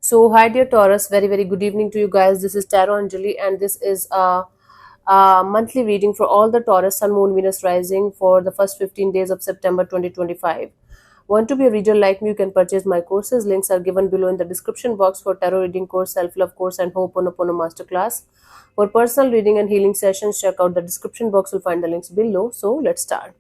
So, hi dear Taurus, very good evening to you guys. This is Tarot Anjali, and this is a monthly reading for all the Taurus Sun, Moon, Venus rising for the first 15 days of September 2025. Want to be a reader like me? You can purchase my courses. Links are given below in the description box for tarot reading course, self love course, and Ho'oponopono masterclass. For personal reading and healing sessions, check out the description box. You'll find the links below. So, let's start.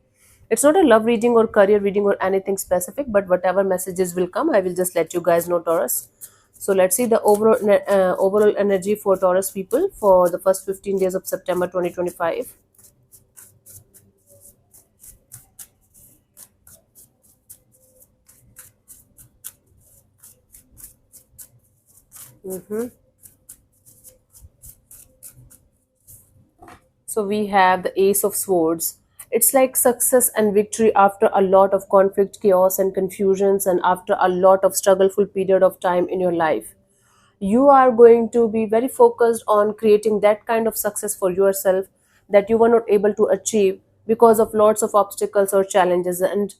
It's not a love reading or career reading or anything specific, but whatever messages will come, I will just let you guys know, Taurus. So let's see the overall energy for Taurus people for the first 15 days of September 2025. Mhm. So we have the Ace of Swords. It's like success and victory after a lot of conflict, chaos, and confusions, and after a lot of struggleful period of time in your life. You are going to be very focused on creating that kind of success for yourself that you were not able to achieve because of lots of obstacles or challenges. And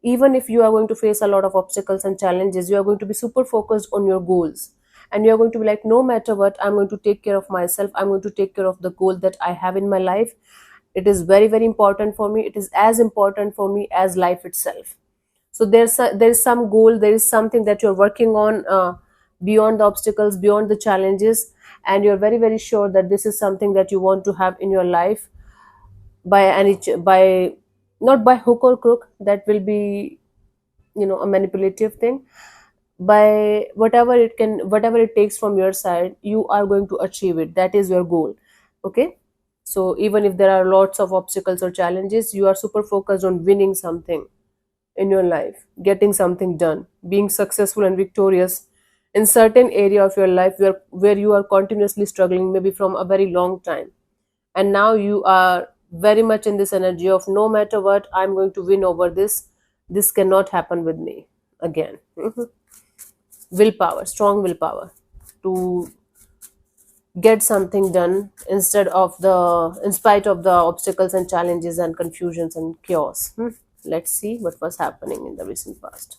even if you are going to face a lot of obstacles and challenges, you are going to be super focused on your goals, and you are going to be like, no matter what, I'm going to take care of myself, I'm going to take care of the goal that I have in my life. It is very important for me. It is as important for me as life itself. So there's some goal, there is something that you're working on, beyond the obstacles, beyond the challenges, and you're very sure that this is something that you want to have in your life by by not by hook or crook. That will be, a manipulative thing. By whatever it takes from your side, you are going to achieve it. That is your goal. Okay. So even if there are lots of obstacles or challenges, you are super focused on winning something in your life, getting something done, being successful and victorious in certain area of your life where you are continuously struggling, maybe from a very long time. And now you are very much in this energy of, no matter what, I'm going to win over this. This cannot happen with me again. Willpower, strong willpower to get something done in spite of the obstacles and challenges and confusions and chaos. Let's see what was happening in the recent past.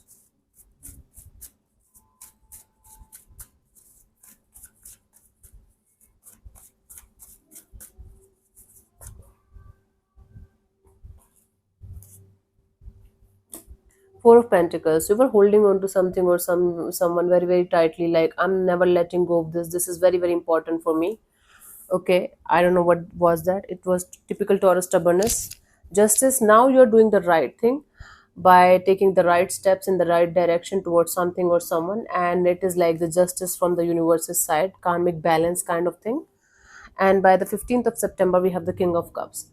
Four of Pentacles. You were holding on to something or someone very tightly. Like, I'm never letting go of this. This is very important for me. Okay, I don't know what was that. It was typical Taurus stubbornness. Justice. Now you're doing the right thing by taking the right steps in the right direction towards something or someone, and it is like the justice from the universe's side, karmic balance kind of thing. And by the 15th of September, we have the King of Cups,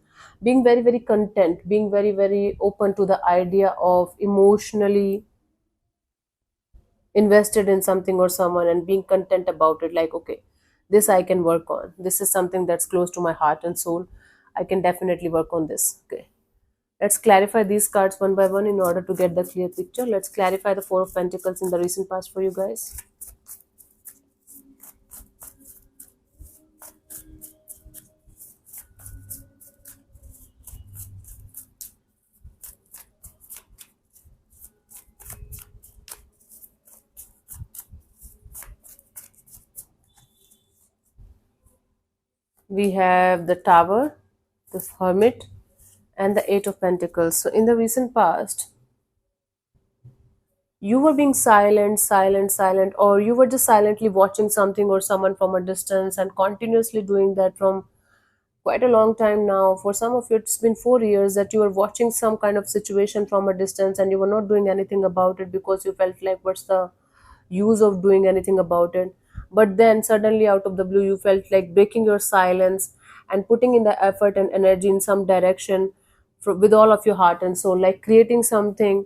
being very content, being very open to the idea of emotionally invested in something or someone and being content about it. Like, okay, this I can work on, this is something that's close to my heart and soul, I can definitely work on this. Okay, let's clarify these cards one by one in order to get the clear picture. Let's clarify the Four of Pentacles in the recent past for you guys. We have the Tower, the Hermit, and the Eight of Pentacles. So in the recent past, you were being silent, or you were just silently watching something or someone from a distance and continuously doing that from quite a long time now. For some of you, it's been 4 years that you were watching some kind of situation from a distance and you were not doing anything about it because you felt like, what's the use of doing anything about it? But then suddenly, out of the blue, you felt like breaking your silence and putting in the effort and energy in some direction with all of your heart and soul, like creating something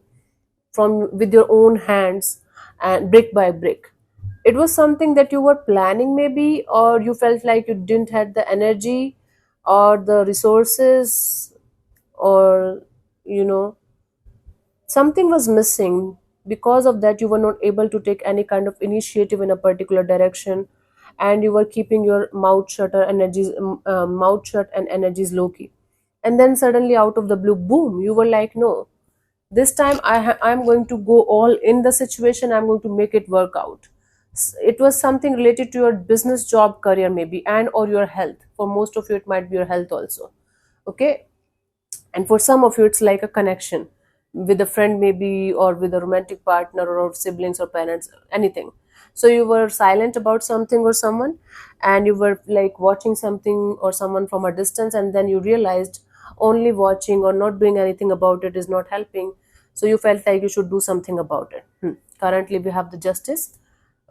from with your own hands and brick by brick. It was something that you were planning maybe, or you felt like you didn't have the energy or the resources, or you know something was missing. Because of that, you were not able to take any kind of initiative in a particular direction, and you were keeping your mouth shut and energies low key. And then suddenly, out of the blue, boom, you were like, no, this time I'm going to go all in the situation, I'm going to make it work out. It was something related to your business, job, career maybe, and or your health. For most of you it might be your health also. Okay. And for some of you it's like a connection with a friend maybe, or with a romantic partner, or siblings or parents, anything. So you were silent about something or someone, and you were like watching something or someone from a distance, and then you realized only watching or not doing anything about it is not helping. So you felt like you should do something about it. Currently we have the justice.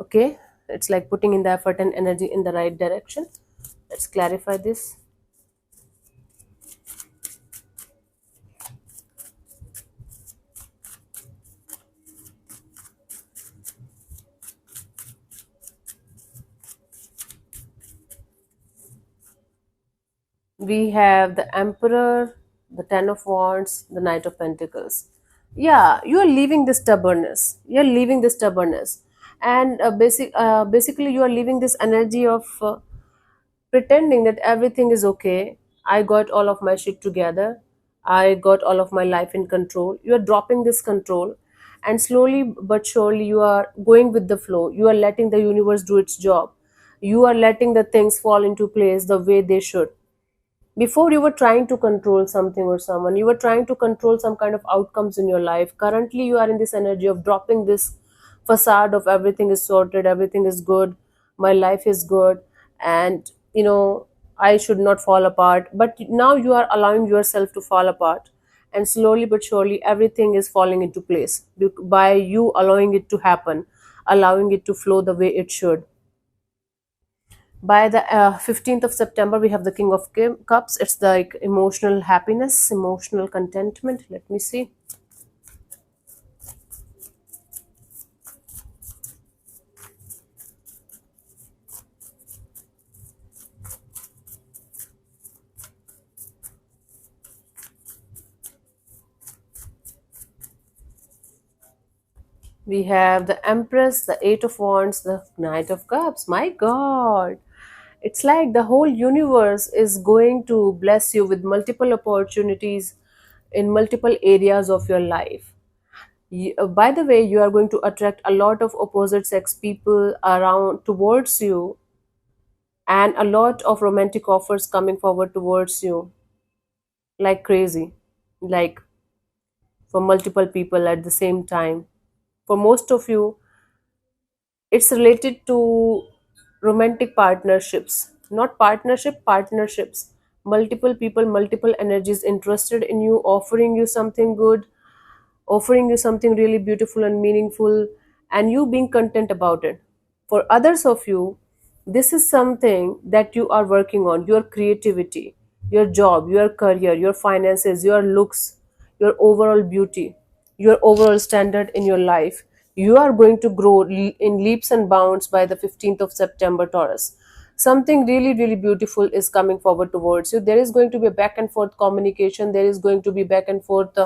Okay. It's like putting in the effort and energy in the right direction. Let's clarify this. We have the Emperor, the Ten of Wands, the Knight of Pentacles. Yeah, you are leaving the stubbornness. You're leaving the stubbornness, and basically, you are leaving this energy of pretending that everything is okay. I got all of my shit together. I got all of my life in control. You are dropping this control, and slowly but surely, you are going with the flow. You are letting the universe do its job. You are letting the things fall into place the way they should. Before, you were trying to control something or someone, you were trying to control some kind of outcomes in your life. Currently you are in this energy of dropping this facade of everything is sorted, everything is good, my life is good, and I should not fall apart. But now you are allowing yourself to fall apart, and slowly but surely everything is falling into place by you allowing it to happen, allowing it to flow the way it should. By the 15th of September, we have the King of Cups. It's like emotional happiness, emotional contentment. Let me see. We have the Empress, the Eight of Wands, the Knight of Cups. My God. It's like the whole universe is going to bless you with multiple opportunities in multiple areas of your life. By the way, you are going to attract a lot of opposite sex people around towards you, and a lot of romantic offers coming forward towards you like crazy, like for multiple people at the same time. For most of you, it's related to romantic partnerships, not partnerships. Multiple people, multiple energies interested in you, offering you something good, offering you something really beautiful and meaningful, and you being content about it. For others of you, this is something that you are working on, your creativity, your job, your career, your finances, your looks, your overall beauty, your overall standard in your life. You are going to grow in leaps and bounds by the 15th of September, Taurus. Something really, really beautiful is coming forward towards you. There is going to be a back and forth communication, there is going to be back and forth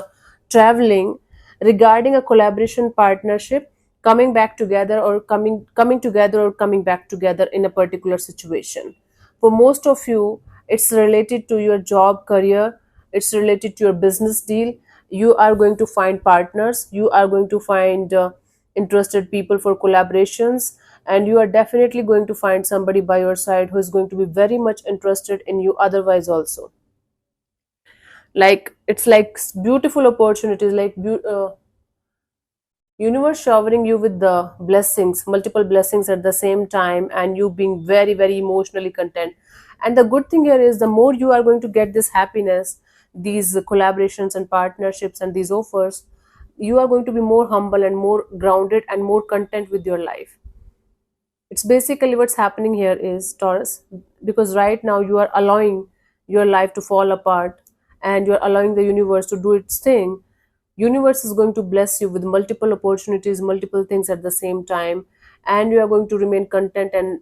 traveling regarding a collaboration partnership, coming back together or coming together or coming back together in a particular situation. For most of you, it's related to your job, career, it's related to your business deal. You are going to find partners, you are going to find interested people for collaborations, and you are definitely going to find somebody by your side who is going to be very much interested in you otherwise also. Like it's like beautiful opportunities, like universe showering you with the blessings, multiple blessings at the same time, and you being very, very emotionally content. And the good thing here is, the more you are going to get this happiness, these collaborations and partnerships and these offers, you are going to be more humble and more grounded and more content with your life. It's basically what's happening here is, Taurus, because right now you are allowing your life to fall apart, and you're allowing the universe to do its thing. Universe is going to bless you with multiple opportunities, multiple things at the same time, and you are going to remain content and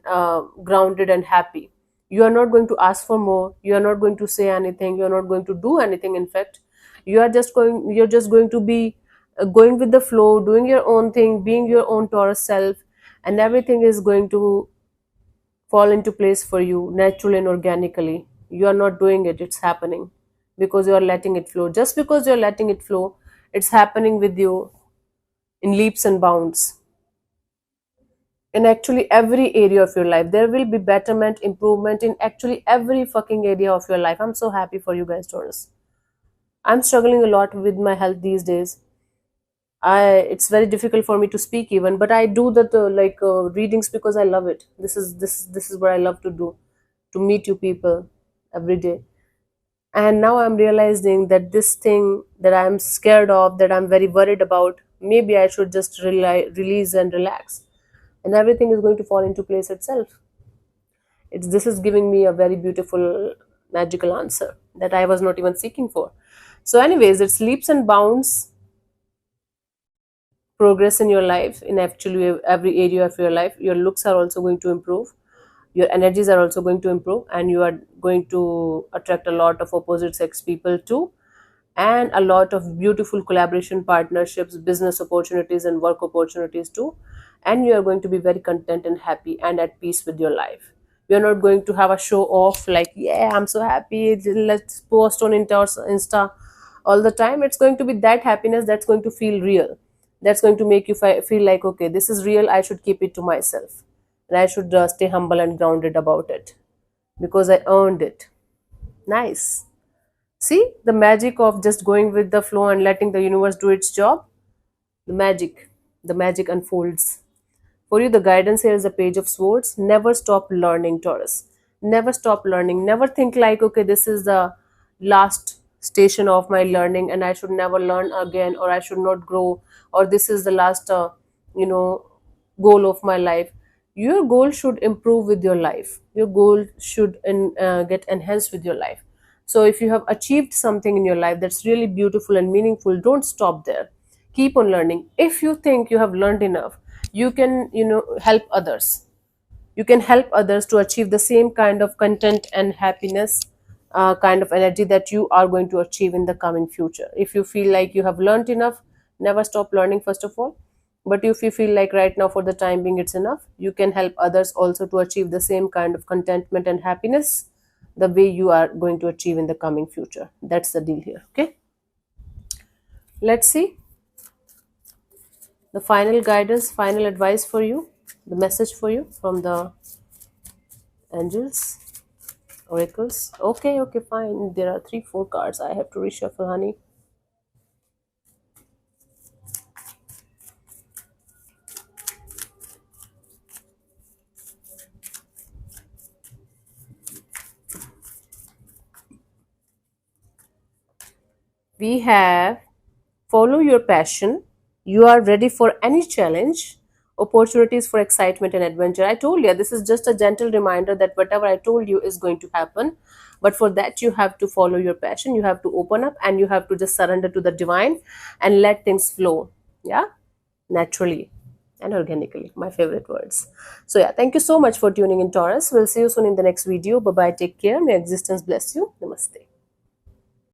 grounded and happy. You are not going to ask for more, you are not going to say anything, you are not going to do anything. In fact, you're just going to be going with the flow, doing your own thing, being your own Taurus self, and everything is going to fall into place for you naturally and organically. You are not doing it, it's happening because you are letting it flow. Just because you're letting it flow, it's happening with you in leaps and bounds. in actually every area of your life. There will be betterment, improvement in actually every fucking area of your life. I'm so happy for you guys, Taurus. I'm struggling a lot with my health these days. I It's very difficult for me to speak even, but I do that readings because I love it. This is what I love to do, to meet you people every day. And now I'm realizing that this thing that I'm scared of, that I'm very worried about, maybe I should just release and relax, and everything is going to fall into place itself. This is giving me a very beautiful magical answer that I was not even seeking for. So anyways, it's leaps and bounds progress in your life, in actually every area of your life. Your looks are also going to improve, your energies are also going to improve, and you are going to attract a lot of opposite sex people too, and a lot of beautiful collaboration partnerships, business opportunities and work opportunities too. And you are going to be very content and happy and at peace with your life. You're not going to have a show off like, yeah, I'm so happy, let's post on Insta all the time. It's going to be that happiness that's going to feel real, that's going to make you feel like, okay, this is real, I should keep it to myself, and I should stay humble and grounded about it because I earned it. Nice. See the magic of just going with the flow and letting the universe do its job. The magic unfolds. For you, the guidance here is a page of swords. Never stop learning, Taurus. Never stop learning. Never think like, okay, this is the last station of my learning and I should never learn again, or I should not grow, or this is the last, you know, goal of my life. Your goal should improve with your life. Your goal should get enhanced with your life. So if you have achieved something in your life that's really beautiful and meaningful, don't stop there. Keep on learning. If you think you have learned enough, you can, help others. You can help others to achieve the same kind of content and happiness, kind of energy that you are going to achieve in the coming future. If you feel like you have learned enough, never stop learning, first of all. But if you feel like right now, for the time being, it's enough, you can help others also to achieve the same kind of contentment and happiness the way you are going to achieve in the coming future. That's the deal here. Okay, let's see the final guidance, final advice for you, the message for you from the angels, oracles. Okay, okay, fine. There are 3 4 cards I have to reshuffle, honey. We have follow your passion. You are ready for any challenge, opportunities for excitement and adventure. I told you, this is just a gentle reminder that whatever I told you is going to happen. But for that, you have to follow your passion. You have to open up and you have to just surrender to the divine and let things flow. Yeah, naturally and organically. My favorite words. So, yeah, thank you so much for tuning in, Taurus. We'll see you soon in the next video. Bye bye. Take care. May existence bless you. Namaste.